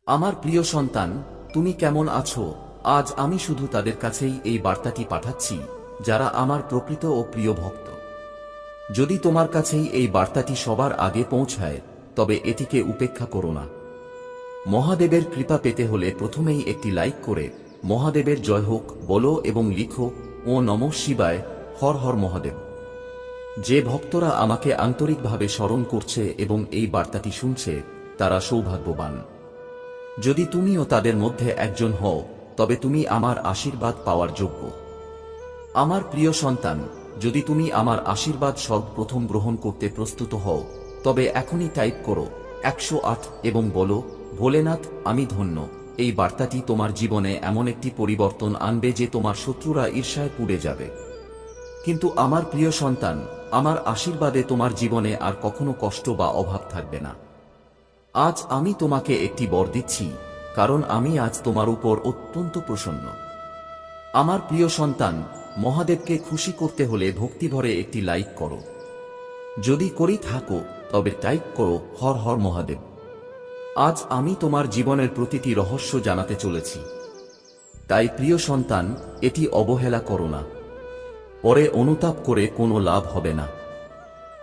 আমার প্রিয় সন্তান, তুমি কেমন আছো? আজ আমি শুধু তাদের কাছেই এই বার্তাটি পাঠাচ্ছি যারা আমার প্রকৃত ও প্রিয় ভক্ত। যদি তোমার কাছেই এই বার্তাটি সবার আগে পৌঁছায়, তবে এটিকে উপেক্ষা করো না। মহাদেবের কৃপা পেতে হলে প্রথমেই একটি লাইক করে মহাদেবের জয় হোক বলো এবং লিখো, ও নমঃ শিবায়, হর হর মহাদেব। যে ভক্তরা আমাকে আন্তরিকভাবে স্মরণ করছে এবং এই বার্তাটি শুনছে, তারা সৌভাগ্যবান। যদি তুমিও তাদের মধ্যে একজন হও, তবে তুমি আমার আশীর্বাদ পাওয়ার যোগ্য। আমার প্রিয় সন্তান, যদি তুমি আমার আশীর্বাদ সর্বপ্রথম গ্রহণ করতে প্রস্তুত হও, তবে এখনই টাইপ করো 108 এবং বলো, ভোলেনাথ, আমি ধন্য। এই বার্তাটি তোমার জীবনে এমন একটি পরিবর্তন আনবে যে তোমার শত্রুরা ঈর্ষায় পুড়ে যাবে। কিন্তু আমার প্রিয় সন্তান, আমার আশীর্বাদে তোমার জীবনে আর কখনো কষ্ট বা অভাব থাকবে না। আজ আমি তোমাকে একটি বর দিচ্ছি, কারণ আমি আজ তোমার উপর অত্যন্ত প্রসন্ন। আমার প্রিয় সন্তান, মহাদেবকে খুশি করতে হলে ভক্তিভরে একটি লাইক করো। যদি করেই থাকো, তবে টাইপ করো হর হর মহাদেব। আজ আমি তোমার জীবনের প্রতিটি রহস্য জানাতে চলেছি। তাই প্রিয় সন্তান, এটি অবহেলা করো না। পরে অনুতাপ করে কোনো লাভ হবে না।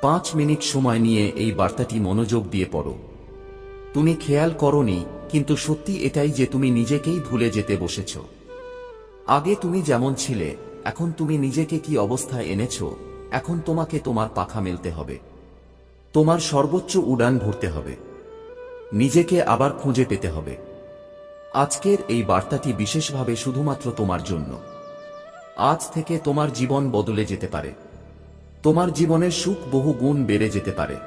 5 মিনিট সময় নিয়ে এই বার্তাটি মনোযোগ দিয়ে পড়ো। তুমি খেয়াল করোনি, কিন্তু সত্যি এটাই যে তুমি নিজেকেই ভুলে যেতে বসেছ। আগে তুমি যেমন ছিলে, এখন তুমি নিজেকে কি অবস্থায় এনেছো। এখন তোমাকে তোমার পাখা মেলতে হবে। তোমার সর্বোচ্চ উড়ান ভরতে হবে। নিজেকে আবার খুঁজে পেতে হবে। আজকের এই বার্তাটি বিশেষভাবে শুধুমাত্র তোমার জন্য। আজ থেকে তোমার জীবন বদলে যেতে পারে। তোমার জীবনের সুখ বহু গুণ বেড়ে যেতে পারে।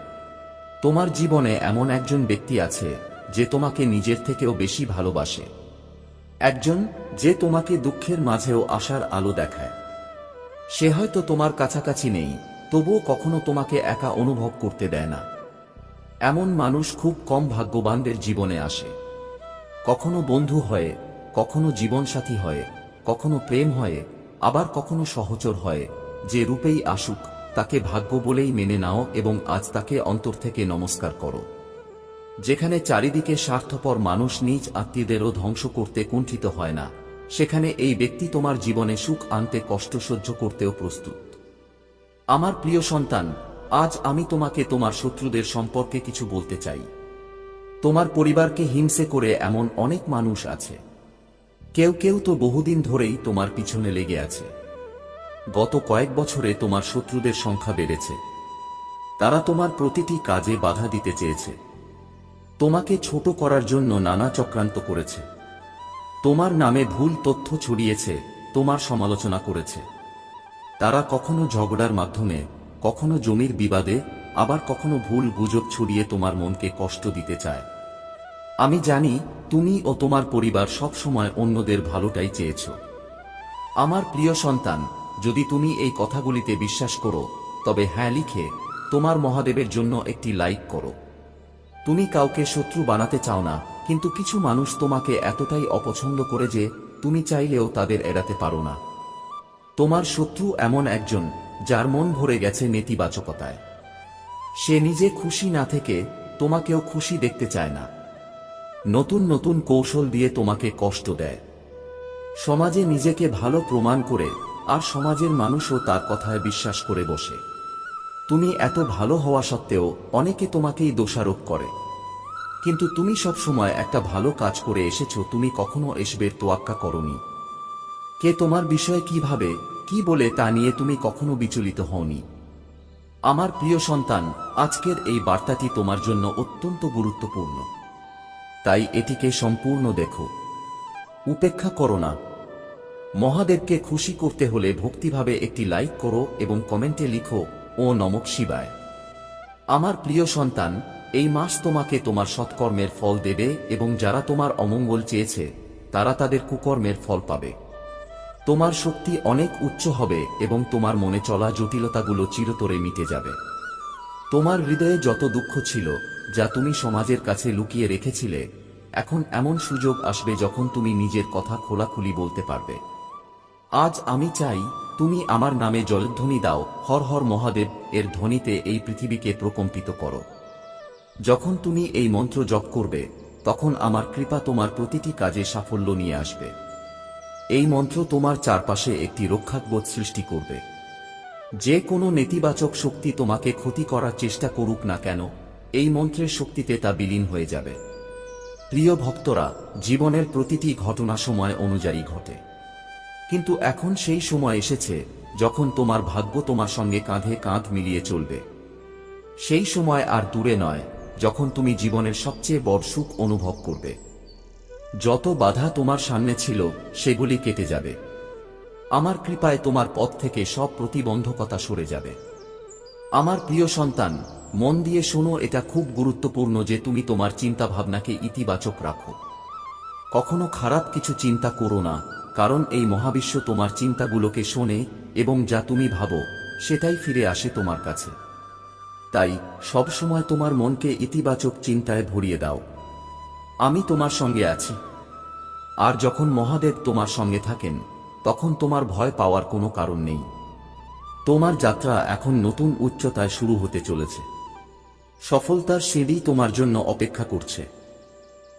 তোমার জীবনে এমন একজন ব্যক্তি আছে যে তোমাকে নিজের থেকেও বেশি ভালোবাসে। একজন যে তোমাকে দুঃখের মাঝেও আশার আলো দেখায়। সে হয়তো তোমার কাছাকাছি নেই, তবুও কখনো তোমাকে একা অনুভব করতে দেয় না। এমন মানুষ খুব কম ভাগ্যবানদের জীবনে আসে। কখনো বন্ধু হয়ে, কখনো জীবনসাথী হয়ে, কখনো প্রেম হয়ে, আবার কখনো সহচর হয়ে। যে রূপেই আসুক, তাকে ভাগ্য বলেই মেনে নাও এবং আজ তাকে অন্তর থেকে নমস্কার করো। যেখানে চারিদিকে স্বার্থপর মানুষ নিজ আত্মীয়দেরও ধ্বংস করতে কুণ্ঠিত হয় না, সেখানে এই ব্যক্তি তোমার জীবনে সুখ আনতে কষ্ট সহ্য করতেও প্রস্তুত। আমার প্রিয় সন্তান, আজ আমি তোমাকে তোমার শত্রুদের সম্পর্কে কিছু বলতে চাই। তোমার পরিবারকে হিংসে করে এমন অনেক মানুষ আছে। কেউ কেউ তো বহুদিন ধরেই তোমার পিছনে লেগে আছে। গত কয়েক বছরে তোমার শত্রুদের সংখ্যা বেড়েছে। তারা তোমার প্রতিটি কাজে বাধা দিতে চেয়েছে। তোমাকে ছোট করার জন্য নানা চক্রান্ত করেছে। তোমার নামে ভুল তথ্য ছড়িয়েছে, তোমার সমালোচনা করেছে। তারা কখনো ঝগড়ার মাধ্যমে, কখনো জমির বিবাদে, আবার কখনো ভুল গুজব ছড়িয়ে তোমার মনকে কষ্ট দিতে চায়। আমি জানি তুমি ও তোমার পরিবার সব সময় অন্যদের ভালোটাই চেয়েছ। আমার প্রিয় সন্তান, যদি তুমি এই কথাগুলিতে বিশ্বাস করো, তবে হ্যাঁ লিখে তোমার মহাদেবের জন্য একটি লাইক করো। তুমি কাউকে শত্রু বানাতে চাও না, কিন্তু কিছু মানুষ তোমাকে এতটাই অপছন্দ করে যে তুমি চাইলেও তাদের এড়াতে পারো না। তোমার শত্রু এমন একজন যার মন ভরে গেছে নেতিবাচকতায়। সে নিজে খুশি না থেকে তোমাকেও খুশি দেখতে চায় না। নতুন নতুন কৌশল দিয়ে তোমাকে কষ্ট দেয়। সমাজে নিজেকে ভালো প্রমাণ করে, আর সমাজের মানুষও তার কথায় বিশ্বাস করে বসে। তুমি এত ভালো হওয়া সত্ত্বেও অনেকে তোমাকেই দোষারোপ করে। কিন্তু তুমি সব সময় একটা ভালো কাজ করে এসেছো। তুমি কখনো এসবের তোয়াক্কা করনি। কে তোমার বিষয়ে কি ভাবে, কি বলে তা নিয়ে তুমি কখনো বিচলিত হওনি। আমার প্রিয় সন্তান, আজকের এই বার্তাটি তোমার জন্য অত্যন্ত গুরুত্বপূর্ণ। তাই এটিকে সম্পূর্ণ দেখো। উপেক্ষা করো না। মহাদেবকে খুশি করতে হলে ভক্তিভাবে একটি লাইক করো এবং কমেন্টে লিখো, ও নমঃ শিবায়। আমার প্রিয় সন্তান, এই মাস তোমাকে তোমার সৎকর্মের ফল দেবে এবং যারা তোমার অমঙ্গল চেয়েছে, তারা তাদের কুকর্মের ফল পাবে। তোমার শক্তি অনেক উচ্চ হবে এবং তোমার মনে চলা জটিলতাগুলো চিরতরে মিটে যাবে। তোমার হৃদয়ে যত দুঃখ ছিল, যা তুমি সমাজের কাছে লুকিয়ে রেখেছিলে, এখন এমন সুযোগ আসবে যখন তুমি নিজের কথা খোলাখুলি বলতে পারবে। আজ আমি চাই তুমি আমার নামে জয়ধ্বনি দাও, হর হর মহাদেব এর ধ্বনিতে এই পৃথিবীকে প্রকম্পিত করো। যখন তুমি এই মন্ত্র জপ করবে, তখন আমার কৃপা তোমার প্রতিটি কাজে সাফল্য নিয়ে আসবে। এই মন্ত্র তোমার চারপাশে একটি রক্ষাকবচ সৃষ্টি করবে। যে কোনো নেতিবাচক শক্তি তোমাকে ক্ষতি করার চেষ্টা করুক না কেন, এই মন্ত্রের শক্তিতে তা বিলীন হয়ে যাবে। প্রিয় ভক্তরা, জীবনের প্রতিটি ঘটনা সময় অনুযায়ী ঘটে, কিন্তু এখন সেই সময় এসেছে যখন তোমার ভাগ্য তোমার সঙ্গে কাঁধে কাঁধ মিলিয়ে চলবে। সেই সময় আর দূরে নয় যখন তুমি জীবনের সবচেয়ে বড় সুখ অনুভব করবে। যত বাধা তোমার সামনে ছিল সেগুলি কেটে যাবে। আমার কৃপায় তোমার পথ থেকে সব প্রতিবন্ধকতা সরে যাবে। আমার প্রিয় সন্তান, মন দিয়ে শোনো, এটা খুব গুরুত্বপূর্ণ যে তুমি তোমার চিন্তা ভাবনাকে ইতিবাচক রাখো। কখনো খারাপ কিছু চিন্তা করো না, কারণ এই মহাবিশ্ব তোমার চিন্তাগুলোকে শোনে এবং যা তুমি ভাবো সেটাই ফিরে আসে তোমার কাছে। তাই সব সময় তোমার মনকে ইতিবাচক চিন্তায় ভরিয়ে দাও। আমি তোমার সঙ্গে আছি। আর যখন মহাদেব তোমার সঙ্গে থাকেন, তখন তোমার ভয় পাওয়ার কোনো কারণ নেই। তোমার যাত্রা এখন নতুন উচ্চতায় শুরু হতে চলেছে। সফলতার সিঁড়ি তোমার জন্য অপেক্ষা করছে।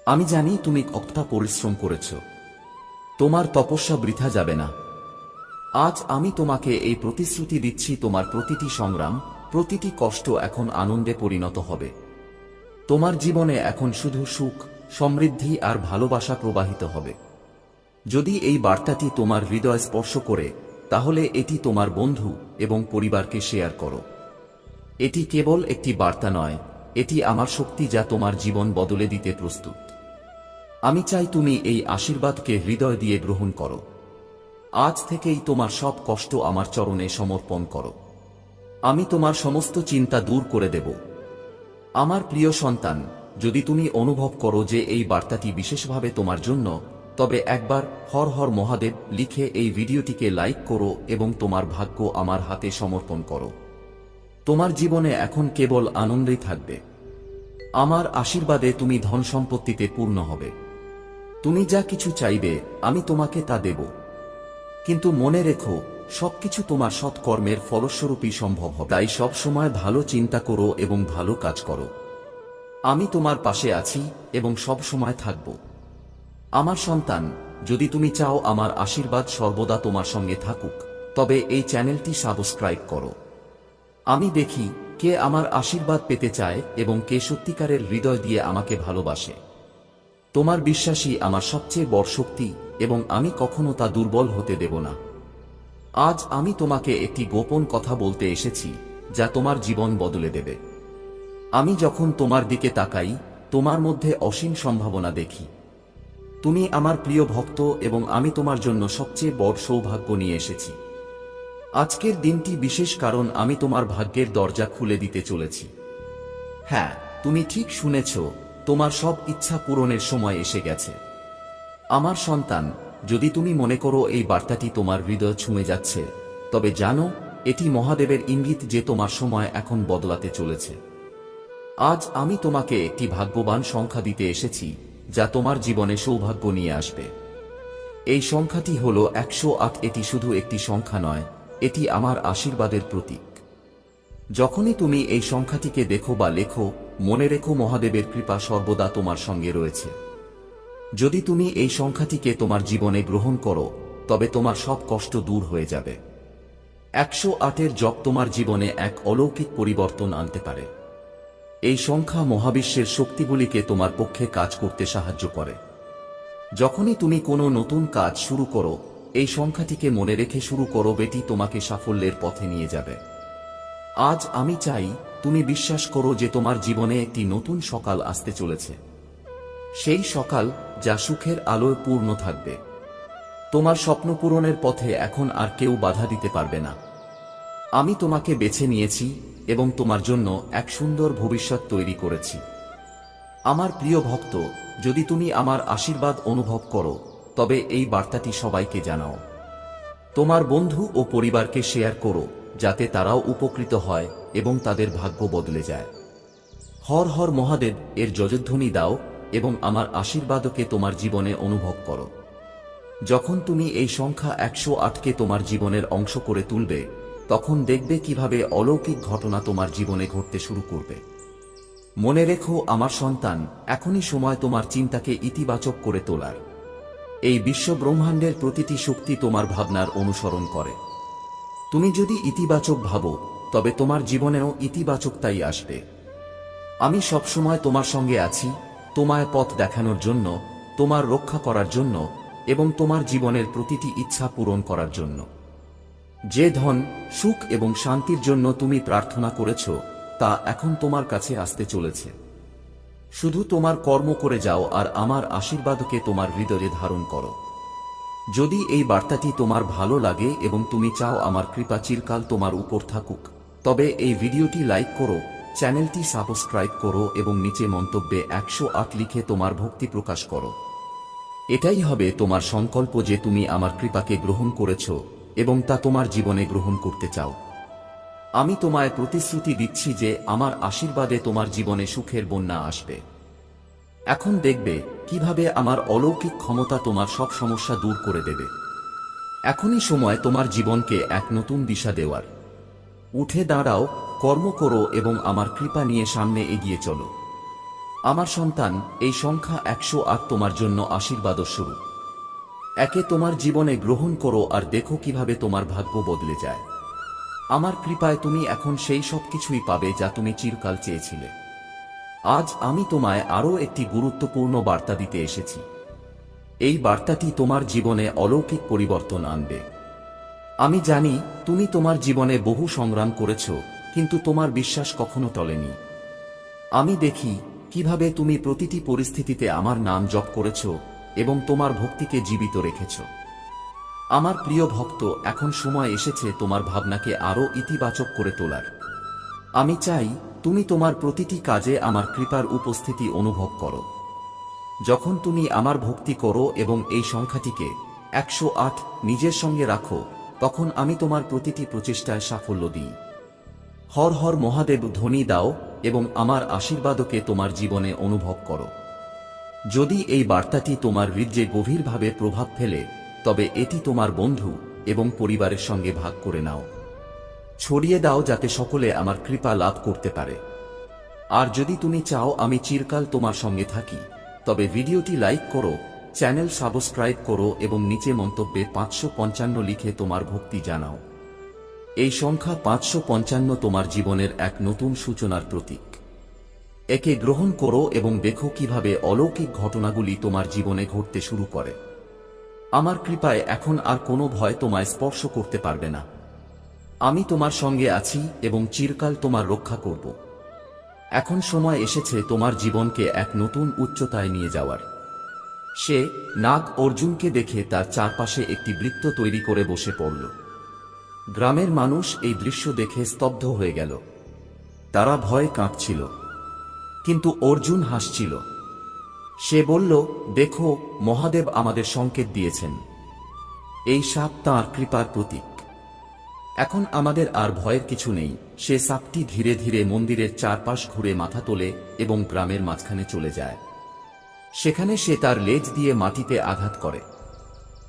আমি জানি তুমি কতটা পরিশ্রম করেছ। তোমার তপস্যা বৃথা যাবে না। আজ আমি তোমাকে এই প্রতিশ্রুতি দিচ্ছি, তোমার প্রতিটি সংগ্রাম, প্রতিটি কষ্ট এখন আনন্দে পরিণত হবে। তোমার জীবনে এখন শুধু সুখ, সমৃদ্ধি আর ভালোবাসা প্রবাহিত হবে। যদি এই বার্তাটি তোমার হৃদয় স্পর্শ করে, তাহলে এটি তোমার বন্ধু এবং পরিবারকে শেয়ার করো। এটি কেবল একটি বার্তা নয়, এটি আমার শক্তি যা তোমার জীবন বদলে দিতে প্রস্তুত। আমি চাই তুমি এই আশীর্বাদকে হৃদয় দিয়ে গ্রহণ করো। আজ থেকেই তোমার সব কষ্ট আমার চরণে সমর্পণ করো। আমি তোমার সমস্ত চিন্তা দূর করে দেব। আমার প্রিয় সন্তান, যদি তুমি অনুভব করো যে এই বার্তাটি বিশেষভাবে তোমার জন্য, তবে একবার হর হর মহাদেব লিখে এই ভিডিওটিকে লাইক করো এবং তোমার ভাগ্য আমার হাতে সমর্পণ করো। তোমার জীবনে এখন কেবল আনন্দই থাকবে। আমার আশীর্বাদে তুমি ধন সম্পত্তিতে পূর্ণ হবে। তুমি যা কিছু চাইবে আমি তোমাকে তা দেব। কিন্তু মনে রেখো, সবকিছু তোমার সৎকর্মের ফলস্বরূপই সম্ভব হবে। তাই সব সময় ভালো চিন্তা করো এবং ভালো কাজ করো। আমি তোমার পাশে আছি এবং সব সময় থাকব। আমার সন্তান, যদি তুমি চাও আমার আশীর্বাদ সর্বদা তোমার সঙ্গে থাকুক, তবে এই চ্যানেলটি সাবস্ক্রাইব করো। আমি দেখি কে আমার আশীর্বাদ পেতে চায় এবং কে সত্যিকারের হৃদয় দিয়ে আমাকে ভালোবাসে। তোমার বিশ্বাসই আমার সবচেয়ে বড় শক্তি এবং আমি কখনো তা দুর্বল হতে দেব না। আজ আমি তোমাকে একটি গোপন কথা বলতে এসেছি যা তোমার জীবন বদলে দেবে। আমি যখন তোমার দিকে তাকাই, তোমার মধ্যে অসীম সম্ভাবনা দেখি। তুমি আমার প্রিয় ভক্ত এবং আমি তোমার জন্য সবচেয়ে বড় সৌভাগ্য নিয়ে এসেছি। আজকের দিনটি বিশেষ কারণ আমি তোমার ভাগ্যের দরজা খুলে দিতে চলেছি। হ্যাঁ, তুমি ঠিক শুনেছ, তোমার সব ইচ্ছা পূরণের সময় এসে গেছে। আমার সন্তান, যদি তুমি মনে করো এই বার্তাটি তোমার হৃদয় ছুঁয়ে যাচ্ছে, তবে জানো এটি মহাদেবের ইঙ্গিত যে তোমার সময় এখন বদলাতে চলেছে। আজ আমি তোমাকে একটি ভাগ্যবান সংখ্যা দিতে এসেছি যা তোমার জীবনে সৌভাগ্য নিয়ে আসবে। এই সংখ্যাটি হল 108। এটি শুধু একটি সংখ্যা নয়, এটি আমার আশীর্বাদের প্রতীক। যখনই তুমি এই সংখ্যাটিকে দেখো বা লেখো, মনে রেখো মহাদেবের কৃপা সর্বদা তোমার সঙ্গে রয়েছে। যদি তুমি এই সংখ্যাটিকে তোমার জীবনে গ্রহণ করো, তবে তোমার সব কষ্ট দূর হয়ে যাবে। 108-এর জপ তোমার জীবনে এক অলৌকিক পরিবর্তন আনতে পারে। এই সংখ্যা মহাবিশ্বের শক্তিগুলিকে তোমার পক্ষে কাজ করতে সাহায্য করে। যখনই তুমি কোনো নতুন কাজ শুরু করো, এই সংখ্যাটিকে মনে রেখে শুরু করো, এটি তোমাকে সাফল্যের পথে নিয়ে যাবে। আজ আমি চাই তুমি বিশ্বাস করো যে তোমার জীবনে একটি নতুন সকাল আসতে চলেছে। সেই সকাল যা সুখের আলোয় পূর্ণ থাকবে। তোমার স্বপ্ন পূরণের পথে এখন আর কেউ বাধা দিতে পারবে না। আমি তোমাকে বেছে নিয়েছি এবং তোমার জন্য এক সুন্দর ভবিষ্যৎ তৈরি করেছি। আমার প্রিয় ভক্ত, যদি তুমি আমার আশীর্বাদ অনুভব করো, তবে এই বার্তাটি সবাইকে জানাও। তোমার বন্ধু ও পরিবারকে শেয়ার করো, যাতে তারাও উপকৃত হয় এবং তাদের ভাগ্য বদলে যায়। হর হর মহাদেব এর জয়ধ্বনি দাও এবং আমার আশীর্বাদকে তোমার জীবনে অনুভব করো। যখন তুমি এই সংখ্যা 108-কে তোমার জীবনের অংশ করে তুলবে, তখন দেখবে কিভাবে অলৌকিক ঘটনা তোমার জীবনে ঘটতে শুরু করবে। মনে রেখো আমার সন্তান, এখনই সময় তোমার চিন্তাকে ইতিবাচক করে তোলার। এই বিশ্ব ব্রহ্মাণ্ডের প্রতিটি শক্তি তোমার ভাবনার অনুসরণ করে। তুমি যদি ইতিবাচক ভাবো, তবে তোমার জীবনেও ইতিবাচকতাই আসবে। আমি সবসময় তোমার সঙ্গে আছি, তোমায় পথ দেখানোর জন্য, তোমার রক্ষা করার জন্য এবং তোমার জীবনের প্রতিটি ইচ্ছা পূরণ করার জন্য। যে ধন, সুখ এবং শান্তির জন্য তুমি প্রার্থনা করেছ, তা এখন তোমার কাছে আসতে চলেছে। শুধু তোমার কর্ম করে যাও আর আমার আশীর্বাদকে তোমার হৃদয়ে ধারণ করো। যদি এই বার্তাটি তোমার ভালো লাগে এবং তুমি চাও আমার কৃপা চিরকাল তোমার উপর থাকুক, তবে এই ভিডিওটি লাইক করো, চ্যানেলটি সাবস্ক্রাইব করো এবং নিচে মন্তব্যে 108 লিখে তোমার ভক্তি প্রকাশ করো। এটাই হবে তোমার সংকল্প যে তুমি আমার কৃপাকে গ্রহণ করেছ এবং তা তোমার জীবনে গ্রহণ করতে চাও। আমি তোমায় প্রতিশ্রুতি দিচ্ছি যে আমার আশীর্বাদে তোমার জীবনে সুখের বন্যা আসবে। এখন দেখবে কিভাবে আমার অলৌকিক ক্ষমতা তোমার সব সমস্যা দূর করে দেবে। এখনই সময় তোমার জীবনকে এক নতুন দিশা দেওয়ার। উঠে দাঁড়াও, কর্ম করো এবং আমার কৃপা নিয়ে সামনে এগিয়ে চলো। আমার সন্তান, এই সংখ্যা 108 তোমার জন্য আশীর্বাদ স্বরূপ। একে তোমার জীবনে গ্রহণ করো আর দেখো কিভাবে তোমার ভাগ্য বদলে যায়। আমার কৃপায় তুমি এখন সেই সব কিছুই পাবে যা তুমি চিরকাল চেয়েছিলে। আজ আমি তোমায় আরও একটি গুরুত্বপূর্ণ বার্তা দিতে এসেছি। এই বার্তাটি তোমার জীবনে অলৌকিক পরিবর্তন আনবে। আমি জানি তুমি তোমার জীবনে বহু সংগ্রাম করেছ, কিন্তু তোমার বিশ্বাস কখনো টলেনি। আমি দেখি কিভাবে তুমি প্রতিটি পরিস্থিতিতে আমার নাম জপ করেছ এবং তোমার ভক্তিকে জীবিত রেখেছ। আমার প্রিয় ভক্ত, এখন সময় এসেছে তোমার ভাবনাকে আরও ইতিবাচক করে তোলার। আমি চাই তুমি তোমার প্রতিটি কাজে আমার কৃপার উপস্থিতি অনুভব করো। যখন তুমি আমার ভক্তি করো এবং এই সংখ্যাটিকে 108 নিজের সঙ্গে রাখো, তখন আমি তোমার প্রতিটি প্রচেষ্টায় সাফল্য দিই। হর হর মহাদেব ধ্বনি দাও এবং আমার আশীর্বাদকে তোমার জীবনে অনুভব করো। যদি এই বার্তাটি তোমার হৃদয়ে গভীরভাবে প্রভাব ফেলে, তবে এটি তোমার বন্ধু এবং পরিবারের সঙ্গে ভাগ করে নাও। ছড়িয়ে দাও যাতে সকলে আমার কৃপা লাভ করতে পারে। আর যদি তুমি চাও আমি চিরকাল তোমার সঙ্গে থাকি, তবে ভিডিওটি লাইক করো, চ্যানেল সাবস্ক্রাইব করো এবং নিচে মন্তব্যে 555 লিখে তোমার ভক্তি জানাও। এই সংখ্যা 555 তোমার জীবনের এক নতুন সূচনার প্রতীক। একে গ্রহণ করো এবং দেখো কিভাবে অলৌকিক ঘটনাগুলি তোমার জীবনে ঘটতে শুরু করে। আমার কৃপায় এখন আর কোনো ভয় তোমায় স্পর্শ করতে পারবে না। আমি তোমার সঙ্গে আছি এবং চিরকাল তোমার রক্ষা করব। এখন সময় এসেছে তোমার জীবনকে এক নতুন উচ্চতায় নিয়ে যাওয়ার। সে নাগ অর্জুনকে দেখে তার চারপাশে একটি বৃত্ত তৈরি করে বসে পড়ল। গ্রামের মানুষ এই দৃশ্য দেখে স্তব্ধ হয়ে গেল। তারা ভয়ে কাঁপছিল, কিন্তু অর্জুন হাসছিল। সে বলল, দেখো, মহাদেব আমাদের সংকেত দিয়েছেন। এই সাপ তাঁর কৃপার প্রতীক। এখন আমাদের আর ভয়ের কিছু নেই। সে সাপটি ধীরে ধীরে মন্দিরের চারপাশ ঘুরে মাথা তোলে এবং গ্রামের মাঝখানে চলে যায়। সেখানে সে তার লেজ দিয়ে মাটিতে আঘাত করে,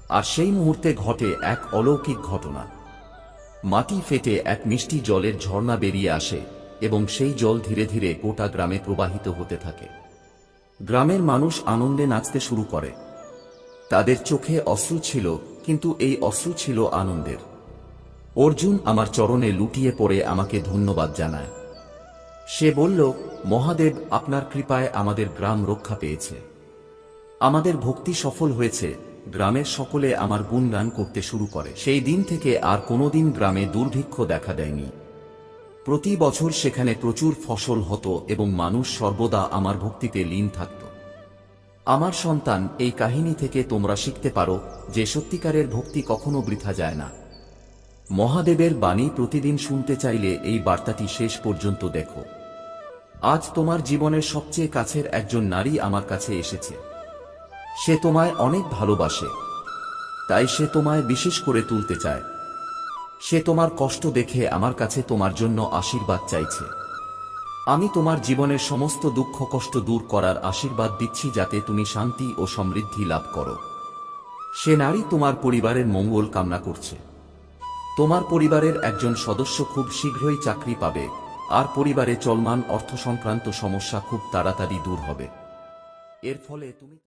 আর সেই মুহূর্তে ঘটে এক অলৌকিক ঘটনা। মাটি ফেটে এক মিষ্টি জলের ঝর্ণা বেরিয়ে আসে এবং সেই জল ধীরে ধীরে গোটা গ্রামে প্রবাহিত হতে থাকে। গ্রামের মানুষ আনন্দে নাচতে শুরু করে। তাদের চোখে অশ্রু ছিল, কিন্তু এই অশ্রু ছিল আনন্দের। অর্জুন আমার চরণে লুটিয়ে পড়ে আমাকে ধন্যবাদ জানায়। সে বলল, মহাদেব, আপনার কৃপায় আমাদের গ্রাম রক্ষা পেয়েছে। আমাদের ভক্তি সফল হয়েছে। গ্রামের সকলে আমার গুণগান করতে শুরু করে। সেই দিন থেকে আর কোনোদিন গ্রামে দুর্ভিক্ষ দেখা দেয়নি। প্রতি বছর সেখানে প্রচুর ফসল হতো এবং মানুষ সর্বদা আমার ভক্তিতে লীন থাকত। আমার সন্তান, এই কাহিনী থেকে তোমরা শিখতে পারো যে সত্যিকারের ভক্তি কখনো বৃথা যায় না। মহাদেবের বাণী প্রতিদিন শুনতে চাইলে এই বার্তাটি শেষ পর্যন্ত দেখো। আজ তোমার জীবনের সবচেয়ে কাছের একজন নারী আমার কাছে এসেছে। সে তোমায় অনেক ভালোবাসে, তাই সে তোমায় বিশেষ করে তুলতে চায়। সে তোমার কষ্ট দেখে আমার কাছে তোমার জন্য আশীর্বাদ চাইছে। আমি তোমার জীবনের সমস্ত দুঃখ কষ্ট দূর করার আশীর্বাদ দিচ্ছি, যাতে তুমি শান্তি ও সমৃদ্ধি লাভ করো। সে নারী তোমার পরিবারের মঙ্গল কামনা করছে। তোমার পরিবারের একজন সদস্য খুব শীঘ্রই চাকরি পাবে আর পরিবারে চলমান অর্থ সংক্রান্ত সমস্যা খুব তাড়াতাড়ি দূর হবে। এর ফলে তুমি